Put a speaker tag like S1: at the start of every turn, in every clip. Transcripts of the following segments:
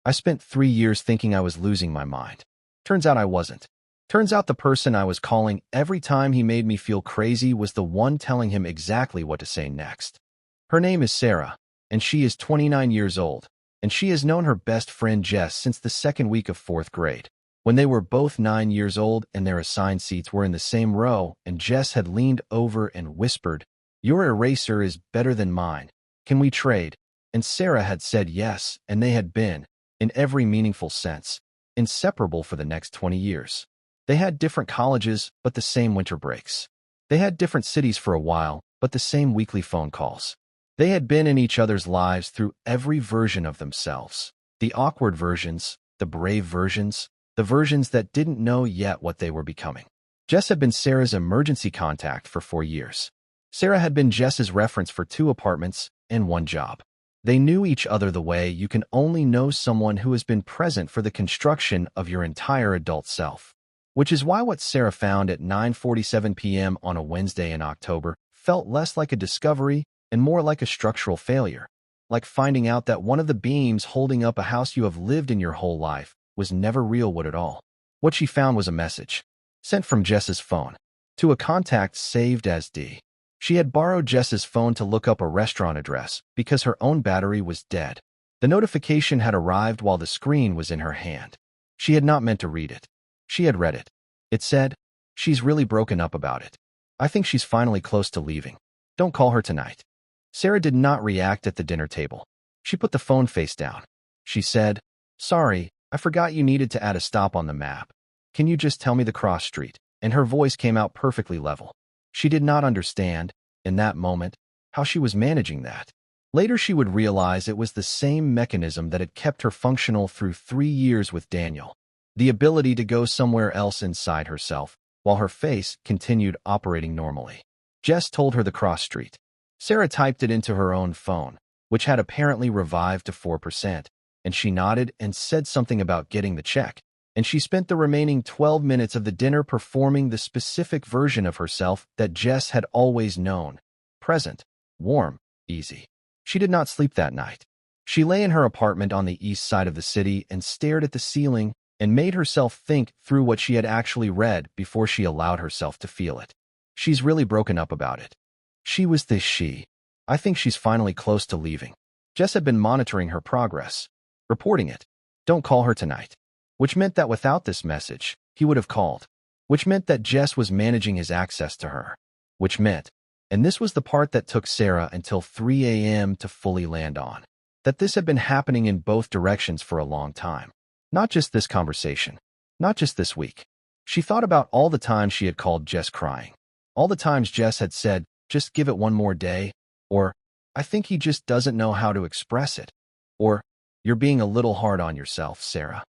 S1: I spent 3 years thinking I was losing my mind. Turns out I wasn't. Turns out the person I was calling every time he made me feel crazy was the one telling him exactly what to say next. Her name is Sarah, and she is 29 years old, and she has known her best friend Jess since the second week of 4th grade. When they were both 9 years old and their assigned seats were in the same row, and Jess had leaned over and whispered, "Your eraser is better than mine. Can we trade?" And Sarah had said yes, and they had been, in every meaningful sense, inseparable for the next 20 years. They had different colleges, but the same winter breaks. They had different cities for a while, but the same weekly phone calls. They had been in each other's lives through every version of themselves. The awkward versions, the brave versions, the versions that didn't know yet what they were becoming. Jess had been Sarah's emergency contact for 4 years. Sarah had been Jess's reference for 2 apartments and 1 job. They knew each other the way you can only know someone who has been present for the construction of your entire adult self. Which is why what Sarah found at 9:47 p.m. on a Wednesday in October felt less like a discovery and more like a structural failure, like finding out that one of the beams holding up a house you have lived in your whole life was never real wood at all. What she found was a message, sent from Jess's phone, to a contact saved as D. She had borrowed Jess's phone to look up a restaurant address because her own battery was dead. The notification had arrived while the screen was in her hand. She had not meant to read it. She had read it. It said, "She's really broken up about it. I think she's finally close to leaving. Don't call her tonight." Sarah did not react at the dinner table. She put the phone face down. She said, "Sorry, I forgot you needed to add a stop on the map. Can you just tell me the cross street?" And her voice came out perfectly level. She did not understand, in that moment, how she was managing that. Later she would realize it was the same mechanism that had kept her functional through 3 years with Daniel. The ability to go somewhere else inside herself, while her face continued operating normally. Jess told her the cross street. Sarah typed it into her own phone, which had apparently revived to 4%, and she nodded and said something about getting the check. And she spent the remaining 12 minutes of the dinner performing the specific version of herself that Jess had always known. Present, warm, easy. She did not sleep that night. She lay in her apartment on the east side of the city and stared at the ceiling and made herself think through what she had actually read before she allowed herself to feel it. She's really broken up about it. She was this she. I think she's finally close to leaving. Jess had been monitoring her progress, reporting it. Don't call her tonight. Which meant that without this message, he would have called. Which meant that Jess was managing his access to her. Which meant, and this was the part that took Sarah until 3 a.m. to fully land on, that this had been happening in both directions for a long time. Not just this conversation. Not just this week. She thought about all the times she had called Jess crying. All the times Jess had said, "Just give it one more day," or, "I think he just doesn't know how to express it," or, "You're being a little hard on yourself, Sarah."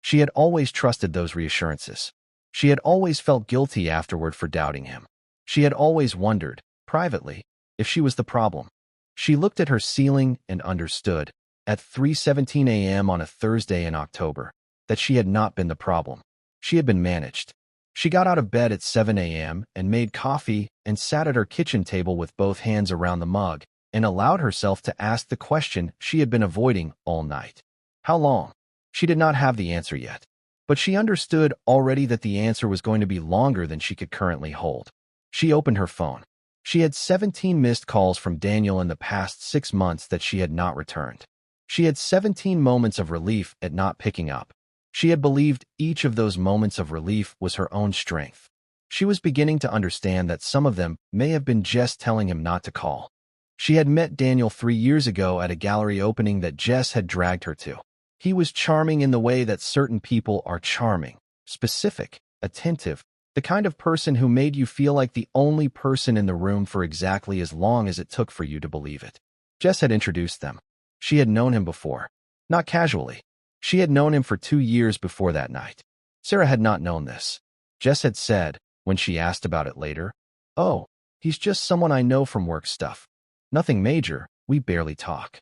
S1: She had always trusted those reassurances. She had always felt guilty afterward for doubting him. She had always wondered, privately, if she was the problem. She looked at her ceiling and understood, at 3:17 a.m. on a Thursday in October, that she had not been the problem. She had been managed. She got out of bed at 7 a.m. and made coffee and sat at her kitchen table with both hands around the mug and allowed herself to ask the question she had been avoiding all night. How long? She did not have the answer yet, but she understood already that the answer was going to be longer than she could currently hold. She opened her phone. She had 17 missed calls from Daniel in the past 6 months that she had not returned. She had 17 moments of relief at not picking up. She had believed each of those moments of relief was her own strength. She was beginning to understand that some of them may have been Jess telling him not to call. She had met Daniel 3 years ago at a gallery opening that Jess had dragged her to. He was charming in the way that certain people are charming, specific, attentive, the kind of person who made you feel like the only person in the room for exactly as long as it took for you to believe it. Jess had introduced them. She had known him before. Not casually. She had known him for 2 years before that night. Sarah had not known this. Jess had said, when she asked about it later, "Oh, he's just someone I know from work stuff. Nothing major, we barely talk."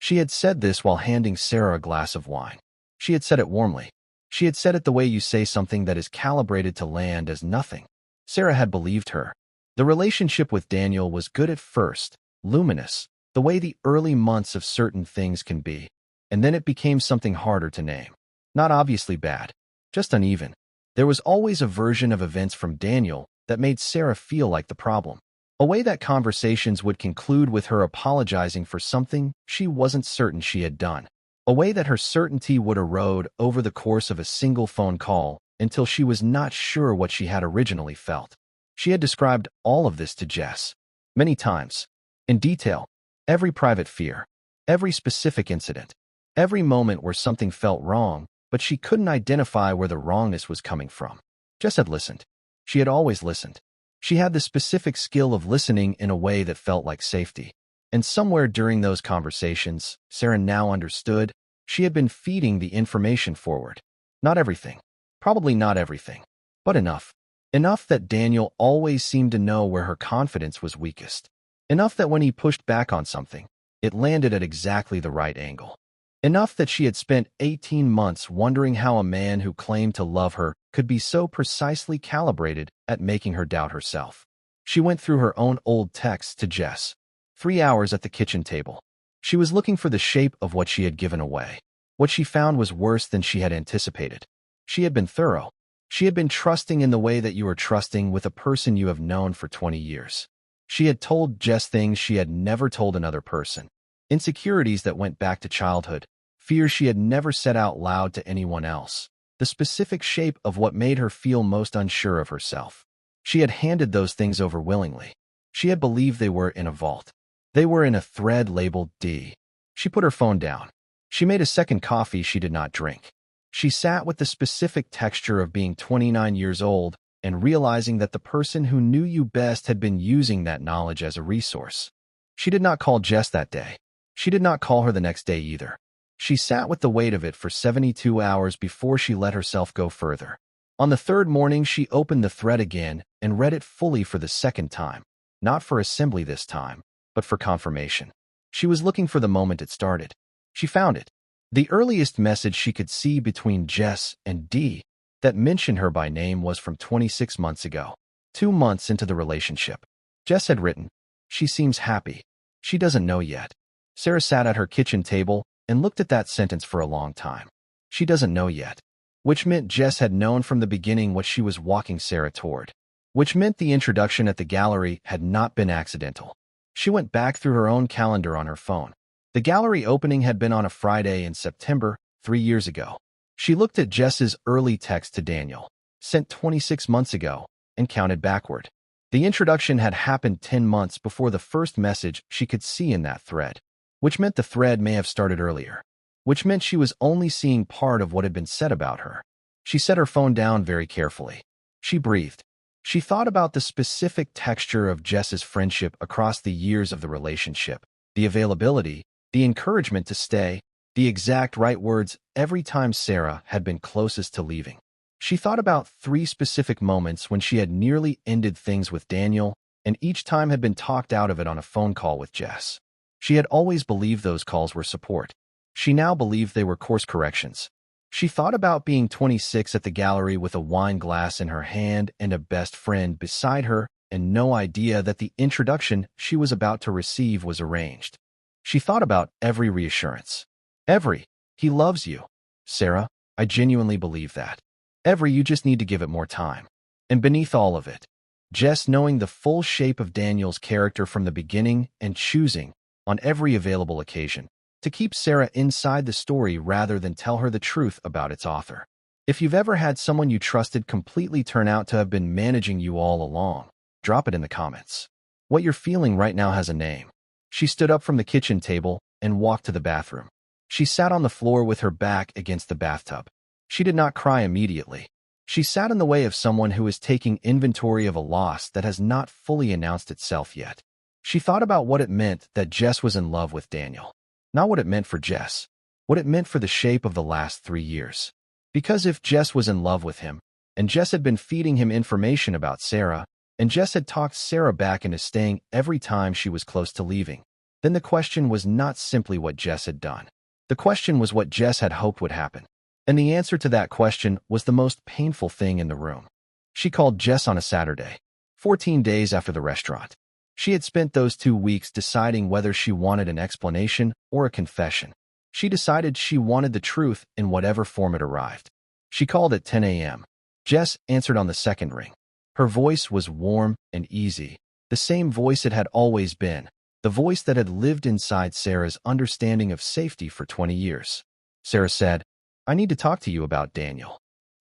S1: She had said this while handing Sarah a glass of wine. She had said it warmly. She had said it the way you say something that is calibrated to land as nothing. Sarah had believed her. The relationship with Daniel was good at first, luminous, the way the early months of certain things can be. and then it became something harder to name. Not obviously bad, just uneven. There was always a version of events from Daniel that made Sarah feel like the problem. A way that conversations would conclude with her apologizing for something she wasn't certain she had done. A way that her certainty would erode over the course of a single phone call until she was not sure what she had originally felt. She had described all of this to Jess many times, in detail, every private fear, every specific incident, every moment where something felt wrong, but she couldn't identify where the wrongness was coming from. Jess had listened. She had always listened. She had the specific skill of listening in a way that felt like safety. And somewhere during those conversations, Sarah now understood she had been feeding the information forward. Not everything. Probably not everything. But enough. Enough that Daniel always seemed to know where her confidence was weakest. Enough that when he pushed back on something, it landed at exactly the right angle. Enough that she had spent 18 months wondering how a man who claimed to love her could be so precisely calibrated at making her doubt herself. She went through her own old texts to Jess. 3 hours at the kitchen table. She was looking for the shape of what she had given away. What she found was worse than she had anticipated. She had been thorough. She had been trusting in the way that you are trusting with a person you have known for 20 years. She had told Jess things she had never told another person. Insecurities that went back to childhood, fears she had never said out loud to anyone else, the specific shape of what made her feel most unsure of herself. She had handed those things over willingly. She had believed they were in a vault. They were in a thread labeled D. She put her phone down. She made a second coffee she did not drink. She sat with the specific texture of being 29 years old and realizing that the person who knew you best had been using that knowledge as a resource. She did not call Jess that day. She did not call her the next day either. She sat with the weight of it for 72 hours before she let herself go further. On the third morning, she opened the thread again and read it fully for the second time. Not for assembly this time, but for confirmation. She was looking for the moment it started. She found it. The earliest message she could see between Jess and Dee that mentioned her by name was from 26 months ago, 2 months into the relationship. Jess had written, "She seems happy. She doesn't know yet." Sarah sat at her kitchen table and looked at that sentence for a long time. She doesn't know yet. Which meant Jess had known from the beginning what she was walking Sarah toward. Which meant the introduction at the gallery had not been accidental. She went back through her own calendar on her phone. The gallery opening had been on a Friday in September, 3 years ago. She looked at Jess's early text to Daniel, sent 26 months ago, and counted backward. The introduction had happened 10 months before the first message she could see in that thread, which meant the thread may have started earlier, which meant she was only seeing part of what had been said about her. She set her phone down very carefully. She breathed. She thought about the specific texture of Jess's friendship across the years of the relationship, the availability, the encouragement to stay, the exact right words every time Sarah had been closest to leaving. She thought about 3 specific moments when she had nearly ended things with Daniel, and each time had been talked out of it on a phone call with Jess. She had always believed those calls were support. She now believed they were course corrections. She thought about being 26 at the gallery with a wine glass in her hand and a best friend beside her, and no idea that the introduction she was about to receive was arranged. She thought about every reassurance. Every, "He loves you, Sarah, I genuinely believe that." Every, "You just need to give it more time." And beneath all of it, Jess knowing the full shape of Daniel's character from the beginning and choosing, on every available occasion, to keep Sarah inside the story rather than tell her the truth about its author. If you've ever had someone you trusted completely turn out to have been managing you all along, drop it in the comments. What you're feeling right now has a name. She stood up from the kitchen table and walked to the bathroom. She sat on the floor with her back against the bathtub. She did not cry immediately. She sat in the way of someone who is taking inventory of a loss that has not fully announced itself yet. She thought about what it meant that Jess was in love with Daniel. Not what it meant for Jess, what it meant for the shape of the last 3 years. Because if Jess was in love with him, and Jess had been feeding him information about Sarah, and Jess had talked Sarah back into staying every time she was close to leaving, then the question was not simply what Jess had done. The question was what Jess had hoped would happen. And the answer to that question was the most painful thing in the room. She called Jess on a Saturday, 14 days after the restaurant. She had spent those 2 weeks deciding whether she wanted an explanation or a confession. She decided she wanted the truth in whatever form it arrived. She called at 10 a.m. Jess answered on the second ring. Her voice was warm and easy, the same voice it had always been, the voice that had lived inside Sarah's understanding of safety for 20 years. Sarah said, "I need to talk to you about Daniel."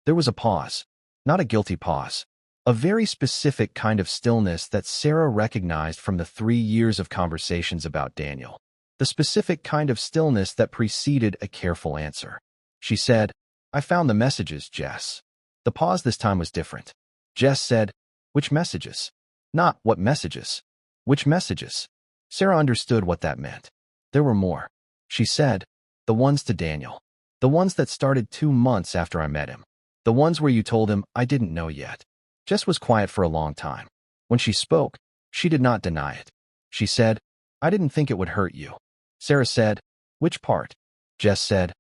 S1: There was a pause, not a guilty pause, a very specific kind of stillness that Sarah recognized from the 3 years of conversations about Daniel, the specific kind of stillness that preceded a careful answer. She said, "I found the messages, Jess." The pause this time was different. Jess said, "Which messages?" Not "what messages." Which messages? Sarah understood what that meant. There were more. She said, "The ones to Daniel. The ones that started 2 months after I met him. The ones where you told him I didn't know yet." Jess was quiet for a long time. When she spoke, she did not deny it. She said, "I didn't think it would hurt you." Sarah said, "Which part?" Jess said,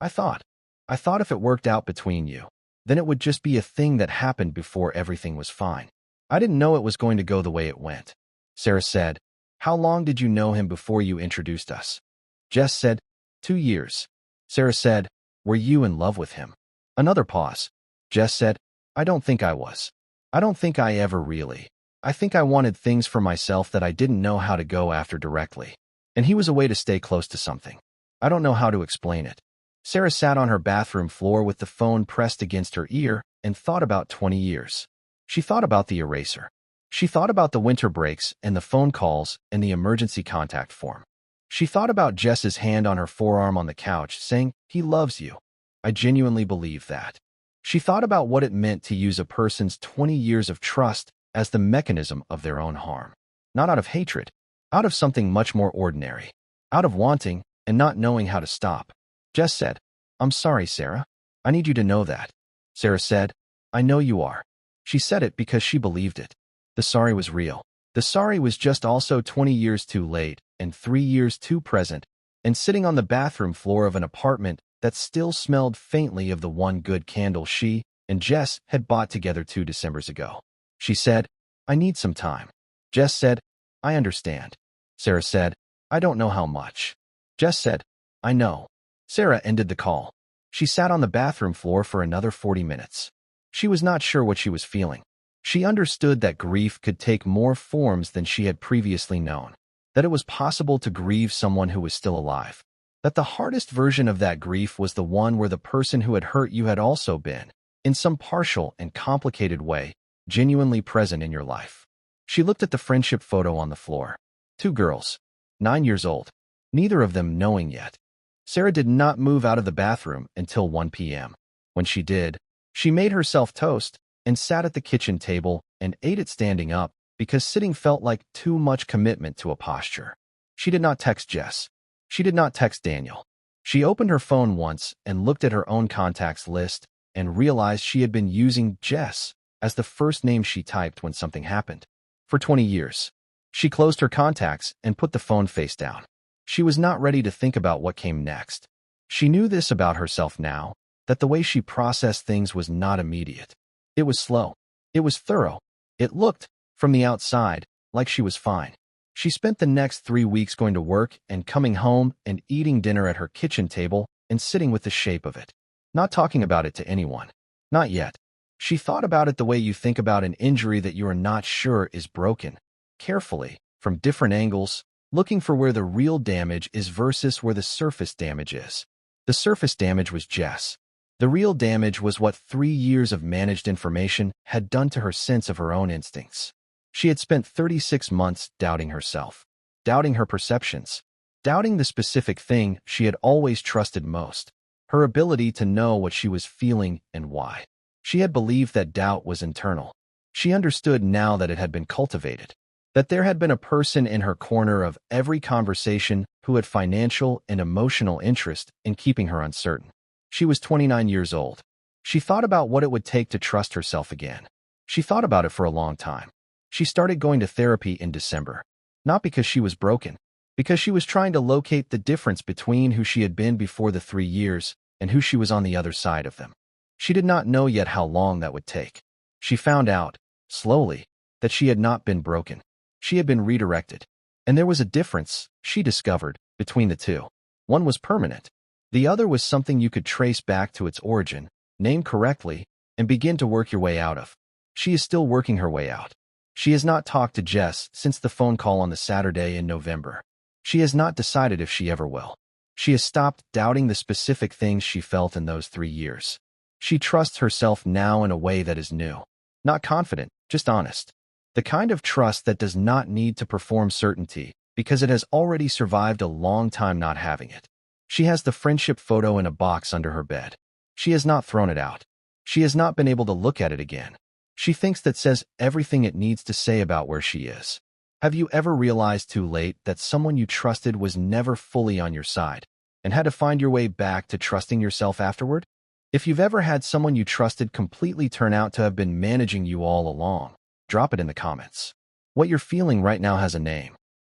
S1: I thought if it worked out between you, then it would just be a thing that happened before everything was fine. I didn't know it was going to go the way it went." Sarah said, "How long did you know him before you introduced us?" Jess said, 2 years. Sarah said, "Were you in love with him?" Another pause. Jess said, "I don't think I was. I don't think I ever really. I think I wanted things for myself that I didn't know how to go after directly. And he was a way to stay close to something. I don't know how to explain it." Sarah sat on her bathroom floor with the phone pressed against her ear and thought about 20 years. She thought about the eraser. She thought about the winter breaks and the phone calls and the emergency contact form. She thought about Jess's hand on her forearm on the couch saying, "He loves you. I genuinely believe that." She thought about what it meant to use a person's 20 years of trust as the mechanism of their own harm. Not out of hatred, out of something much more ordinary, out of wanting and not knowing how to stop. Jess said, "I'm sorry, Sarah. I need you to know that." Sarah said, "I know you are." She said it because she believed it. The sorry was real. The sorry was just also 20 years too late and 3 years too present, and sitting on the bathroom floor of an apartment that still smelled faintly of the one good candle she and Jess had bought together 2 Decembers ago. She said, "I need some time." Jess said, "I understand." Sarah said, "I don't know how much." Jess said, "I know." Sarah ended the call. She sat on the bathroom floor for another 40 minutes. She was not sure what she was feeling. She understood that grief could take more forms than she had previously known, that it was possible to grieve someone who was still alive, that the hardest version of that grief was the one where the person who had hurt you had also been, in some partial and complicated way, genuinely present in your life. She looked at the friendship photo on the floor. 2 girls, 9 years old, neither of them knowing yet. Sarah did not move out of the bathroom until 1 p.m. When she did, she made herself toast and sat at the kitchen table and ate it standing up because sitting felt like too much commitment to a posture. She did not text Jess. She did not text Daniel. She opened her phone once and looked at her own contacts list and realized she had been using Jess as the first name she typed when something happened. For 20 years. She closed her contacts and put the phone face down. She was not ready to think about what came next. She knew this about herself now, that the way she processed things was not immediate. It was slow. It was thorough. It looked, from the outside, like she was fine. She spent the next 3 weeks going to work and coming home and eating dinner at her kitchen table and sitting with the shape of it. Not talking about it to anyone. Not yet. She thought about it the way you think about an injury that you are not sure is broken. Carefully, from different angles, looking for where the real damage is versus where the surface damage is. The surface damage was Jess. The real damage was what 3 years of managed information had done to her sense of her own instincts. She had spent 36 months doubting herself, doubting her perceptions, doubting the specific thing she had always trusted most, her ability to know what she was feeling and why. She had believed that doubt was internal. She understood now that it had been cultivated, that there had been a person in her corner of every conversation who had financial and emotional interest in keeping her uncertain. She was 29 years old. She thought about what it would take to trust herself again. She thought about it for a long time. She started going to therapy in December, not because she was broken, because she was trying to locate the difference between who she had been before the 3 years and who she was on the other side of them. She did not know yet how long that would take. She found out, slowly, that she had not been broken. She had been redirected. And there was a difference, she discovered, between the two. One was permanent. The other was something you could trace back to its origin, name correctly, and begin to work your way out of. She is still working her way out. She has not talked to Jess since the phone call on the Saturday in November. She has not decided if she ever will. She has stopped doubting the specific things she felt in those 3 years. She trusts herself now in a way that is new. Not confident, just honest. The kind of trust that does not need to perform certainty because it has already survived a long time not having it. She has the friendship photo in a box under her bed. She has not thrown it out. She has not been able to look at it again. She thinks that says everything it needs to say about where she is. Have you ever realized too late that someone you trusted was never fully on your side and had to find your way back to trusting yourself afterward? If you've ever had someone you trusted completely turn out to have been managing you all along, drop it in the comments. What you're feeling right now has a name.